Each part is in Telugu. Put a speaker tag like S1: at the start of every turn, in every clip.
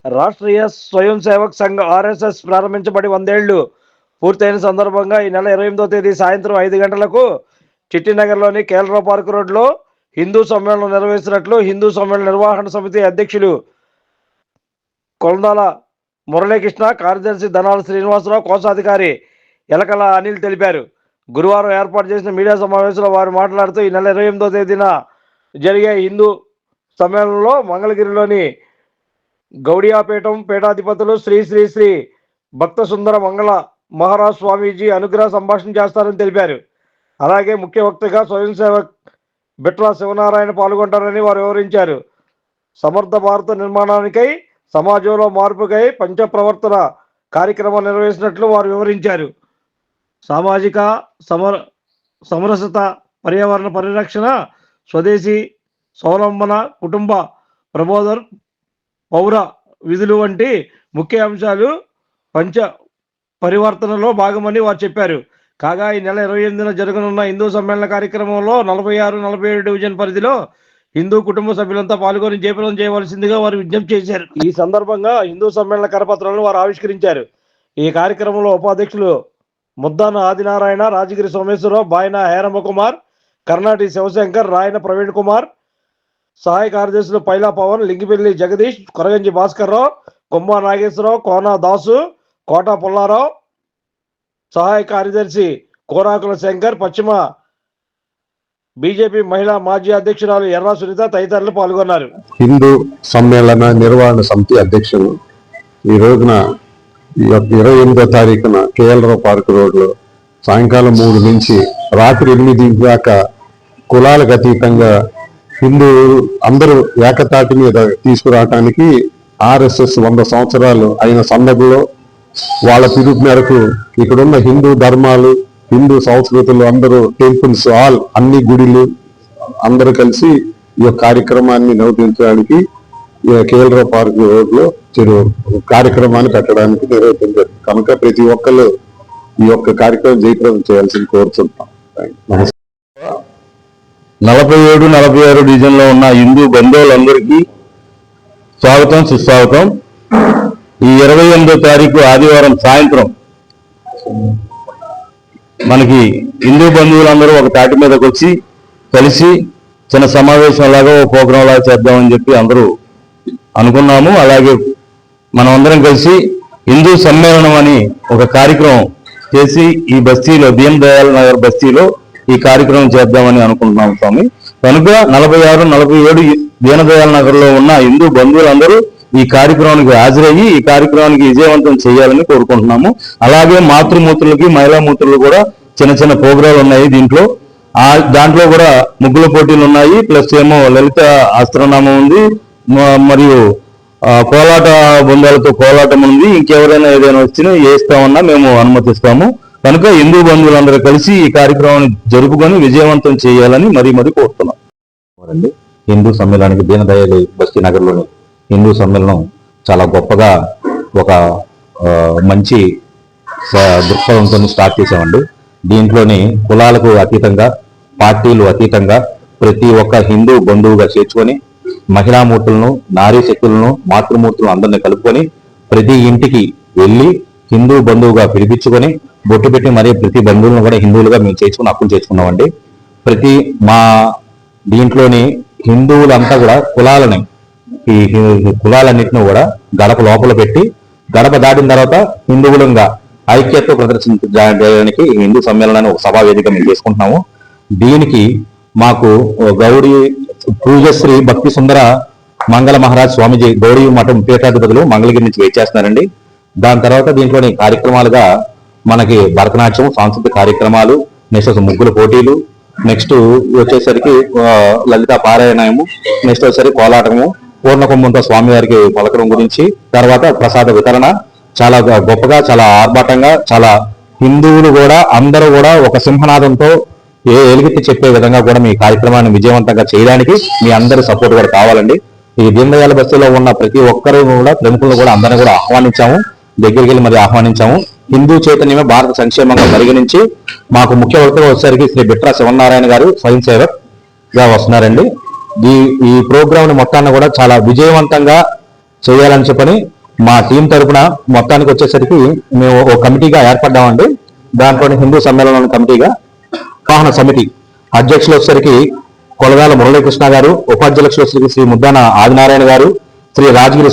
S1: రాష్ట్రీయ స్వయం సేవక్ సంఘ్ ఆర్ఎస్ఎస్ ప్రారంభించబడి 100 ఏళ్లు పూర్తయిన సందర్భంగా ఈ నెల 28వ తేదీ సాయంత్రం 5 గంటలకు చిట్టినగర్లోని కేఎల్రావు పార్క్ రోడ్లో హిందూ సమ్మేళనం నిర్వహిస్తున్నట్లు హిందూ సమ్మేళన నిర్వహణ సమితి అధ్యక్షులు కొల్దాల మురళీకృష్ణ, కార్యదర్శి ధనాల శ్రీనివాసరావు, కోశాధికారి ఎలకల అనిల్ తెలిపారు. గురువారం ఏర్పాటు చేసిన మీడియా సమావేశంలో వారు మాట్లాడుతూ ఈ నెల 28వ తేదీన జరిగే హిందూ సమ్మేళనంలో మంగళగిరిలోని గౌడియాపీఠం పీఠాధిపతులు శ్రీ శ్రీ శ్రీ భక్త సుందర మంగళ మహారాజ్ స్వామీజీ అనుగ్రహ సంభాషణ చేస్తారని తెలిపారు. అలాగే ముఖ్య వక్తగా స్వయం సేవక్ బిట్లా శివనారాయణ పాల్గొంటారని వారు వివరించారు. సమర్థ భారత నిర్మాణానికై సమాజంలో మార్పుకై పంచప్రవర్తన కార్యక్రమం నిర్వహించినట్లు వారు వివరించారు. సామాజిక సమరసత, పర్యావరణ పరిరక్షణ, స్వదేశీ స్వావలంబన, కుటుంబ ప్రబోధన, పౌర విధులు వంటి ముఖ్య అంశాలు పంచ పరివర్తనలో భాగమని వారు చెప్పారు. కాగా ఈ నెల 28న జరగనున్న హిందూ సమ్మేళన కార్యక్రమంలో 46, 47 డివిజన్ పరిధిలో హిందూ కుటుంబ సభ్యులంతా పాల్గొని జయప్రదం చేయవలసిందిగా వారు విజ్ఞప్తి చేశారు. ఈ సందర్భంగా హిందూ సమ్మేళన కరపత్రాలను వారు ఆవిష్కరించారు. ఈ కార్యక్రమంలో ఉపాధ్యక్షులు ముద్దాన ఆదినారాయణ, రాజగిరి సోమేశ్వరరావు, బాయన హేరమ్మ కుమార్, కర్ణాటి శివశంకర్, రాయన ప్రవీణ్ కుమార్, సహాయ కార్యదర్శులు పైలా పవన్, లింగిపల్లి జగదీష్, కొరగంజి భాస్కర్రావు, కొమ్మ నాగేశ్వరరావు, కోన దాసు, కోట పుల్లారావు, సహాయ కార్యదర్శి కోరాకుల శంకర్, పశ్చిమ బీజేపీ మహిళా మాజీ అధ్యక్షురాలు ఎర్రా సునీత తదితరులు పాల్గొన్నారు.
S2: హిందూ సమ్మేళన నిర్వహణ సమితి అధ్యక్షులు ఈ రోజున 28వ తారీఖున కేఎల్రావు పార్క్ రోడ్లో సాయంకాలం 3 నుంచి రాత్రి 8 దాకా కులాలకు అతీతంగా హిందువులు అందరూ ఏకతాటి మీద తీసుకురావటానికి ఆర్ఎస్ఎస్ 100 సంవత్సరాలు అయిన సందర్భంలో వాళ్ళ పిలుపు మేరకు ఇక్కడున్న హిందూ ధర్మాలు, హిందూ సంస్కృతులు, అందరూ టెంపుల్స్, అన్ని గుడిలు అందరూ కలిసి ఈ యొక్క కార్యక్రమాన్ని నిర్వహించడానికి కేఎల్రావు పార్క్ రోడ్లో కార్యక్రమాన్ని పెట్టడానికి నిర్వహించారు. కనుక ప్రతి ఒక్కళ్ళు ఈ యొక్క కార్యక్రమం జయప్రదం చేయాల్సింది కోరుతుంటాం.
S3: 47, 46 డివిజన్లో ఉన్న హిందూ బంధువులందరికీ స్వాగతం, సుస్వాగతం. ఈ 28వ తారీఖు ఆదివారం సాయంత్రం మనకి హిందూ బంధువులందరూ ఒక తాటి మీదకి వచ్చి కలిసి చిన్న సమావేశం లాగా ఒక ప్రోగ్రాం లాగా చేద్దామని చెప్పి అందరూ అనుకున్నాము. అలాగే మనం అందరం కలిసి హిందూ సమ్మేళనం అని ఒక కార్యక్రమం చేసి ఈ బస్తీలో, దీన్ దయాళ్ నగర్ బస్తీలో ఈ కార్యక్రమం చేద్దామని అనుకుంటున్నాం స్వామి. కనుక 46, 47 దీన్ దయాళ్ నగర్ లో ఉన్న హిందూ బంధువులందరూ ఈ కార్యక్రమానికి హాజరయ్యి ఈ కార్యక్రమానికి విజయవంతం చేయాలని కోరుకుంటున్నాము. అలాగే మాతృమూర్తులకి, మహిళామూర్తులు కూడా చిన్న చిన్న ప్రోగ్రాలు ఉన్నాయి. దాంట్లో కూడా ముగ్గుల పోటీలు ఉన్నాయి, ప్లస్ ఏమో లలిత అస్త్రనామం ఉంది, మరియు కోలాట బృందాలతో కోలాటం ఉంది. ఇంకెవరైనా ఏదైనా వచ్చినా వేస్తామన్నా మేము అనుమతిస్తాము. కనుక హిందూ బంధువులందరూ కలిసి ఈ కార్యక్రమాన్ని జరుపుకొని విజయవంతం చేయాలని మరీ కోరుతున్నాం. హిందూ సమ్మేళనానికి దీన్ దయాళ్ బస్తీ నగర్లోని హిందూ సమ్మేళనం చాలా గొప్పగా ఒక మంచి దృక్పథంతో స్టార్ట్ చేసామండి. దీంట్లోని కులాలకు అతీతంగా, పార్టీలు అతీతంగా ప్రతి ఒక్క హిందూ బంధువుగా చేర్చుకొని మహిళామూర్తులను, నారీ శక్తులను, మాతృమూర్తులను అందరినీ కలుపుకొని ప్రతి ఇంటికి వెళ్ళి హిందూ బంధువుగా పిలిపించుకొని బొట్టు పెట్టి మరీ ప్రతి బంధువులను కూడా హిందువులుగా మేము చేసుకుని హక్కులు చేసుకున్నామండి. మా దీంట్లోని హిందువులంతా కూడా ఈ కులాలన్నింటినీ కూడా గడప లోపల పెట్టి గడప దాటిన తర్వాత హిందువులంగా ఐక్యత ప్రదర్శించడానికి హిందూ సమ్మేళనాన్ని ఒక సభా వేదిక మేము చేసుకుంటున్నాము. దీనికి మాకు గౌడీ పూజశ్రీ భక్తి సుందర మంగళ మహారాజ్ స్వామిజీ గౌడీ మఠం పీఠాధిపతులు మంగళగిరి నుంచి వేచేస్తున్నారండి. దాని తర్వాత దీంట్లోని కార్యక్రమాలుగా మనకి భరతనాట్యం, సాంస్కృతిక కార్యక్రమాలు, నెక్స్ట్ ముగ్గుల పోటీలు, నెక్స్ట్ వచ్చేసరికి లలిత పారాయణము, నెక్స్ట్ వచ్చేసరికి కోలాటము, పూర్ణకుంభంతో స్వామివారికి పలకడం గురించి, తర్వాత ప్రసాద వితరణ చాలా గొప్పగా, చాలా ఆర్భాటంగా, చాలా హిందువులు కూడా అందరూ కూడా ఒక సింహనాదంతో ఎలుగెత్తి చెప్పే విధంగా కూడా మీ కార్యక్రమాన్ని విజయవంతంగా చేయడానికి మీ అందరి సపోర్ట్ కూడా కావాలండి. ఈ దీన్ దయాళ్ బస్తీలో ఉన్న ప్రతి ఒక్కరు కూడా, ప్రముఖులను కూడా అందరినీ కూడా ఆహ్వానించాము, దగ్గరికి వెళ్ళి మరి ఆహ్వానించాము. హిందూ చైతన్యమే భారత సంక్షేమంగా పరిగణించి మాకు ముఖ్య వక్తగా వచ్చేసరికి శ్రీ బిట్లా శివనారాయణ గారు స్వయం సేవక్ గా వస్తున్నారండి. ఈ ప్రోగ్రామ్ ని మొత్తాన్ని కూడా చాలా విజయవంతంగా చేయాలని చెప్పని మా టీం తరపున మొత్తానికి వచ్చేసరికి మేము ఒక కమిటీగా ఏర్పడ్డామండి. దాంట్లో హిందూ సమ్మేళనం కమిటీగా వాహన సమితి అధ్యక్షులు వచ్చేసరికి కొలగాల మురళీకృష్ణ గారు, ఉపాధ్యక్షులు వచ్చేసరికి శ్రీ ముద్దాన ఆదినారాయణ గారు, శ్రీ రాజగిరి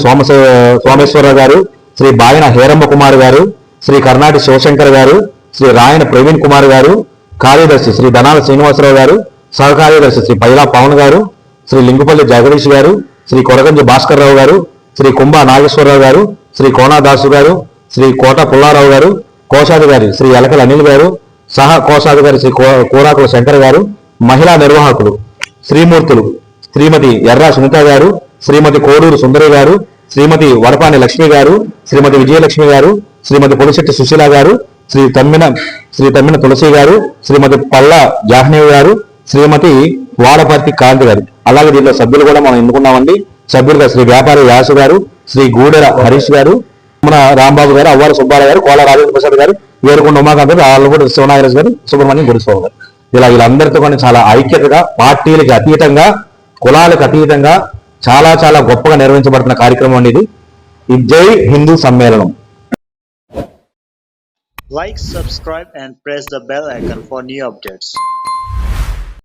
S3: సోమేశ్వరరావు గారు, శ్రీ బాయన హేరమ్మ కుమార్ గారు, శ్రీ కర్ణాటి శివశంకర్ గారు, శ్రీ రాయన ప్రవీణ్ కుమార్ గారు, కార్యదర్శి శ్రీ ధనాల శ్రీనివాసరావు గారు, సహకార్యదర్శి శ్రీ పైలా పవన్ గారు, శ్రీ లింగుపల్లి జగదీష్ గారు, శ్రీ కొరగంజి భాస్కర్ రావు గారు, శ్రీ కుంభ నాగేశ్వరరావు గారు, శ్రీ కోనాదాసు గారు, శ్రీ కోట పుల్లారావు గారు, కోశాధికారి శ్రీ ఎలకల అనిల్ గారు, సహ కోశాధికారి శ్రీ కూరాకుల శంకర్ గారు, మహిళా నిర్వాహకులు శ్రీమూర్తులు శ్రీమతి ఎర్రా సునీత గారు, శ్రీమతి కోడూరు సుందరి గారు, శ్రీమతి వరపాని లక్ష్మి గారు, శ్రీమతి విజయలక్ష్మి గారు, శ్రీమతి పొలిశెట్టి సుశీల గారు, శ్రీ తమ్మిన తులసి గారు, శ్రీమతి పల్ల జాహ్నవి గారు, శ్రీమతి వాడపర్తి కాంతి గారు. అలాగే దీనిలో సభ్యులు కూడా మనం ఎన్నుకున్నామండి. సభ్యులుగా శ్రీ వ్యాపారి వ్యాసు గారు, శ్రీ గూడెల హరీష్ గారు, మన రాంబాబు గారు, అవ్వాల సుబ్బారావు గారు, కోల రాజేంద్ర ప్రసాద్ గారు, వేరుకొండ ఉమాకాంత్ గారు, ఆళ్ళగూడ శివనాగరాజు గారు, సుబ్రహ్మణ్యం గురుస్వామి గారు. ఇలా వీళ్ళందరితో కానీ చాలా ఐక్యతగా, పార్టీలకి అతీతంగా, కులాలకు అతీతంగా చాలా చాలా గొప్పగా నిర్వహించబడుతున్న కార్యక్రమం అండి ఇది. జై హిందూ సమ్మేళనం.
S4: Like, subscribe and press the bell icon for new updates.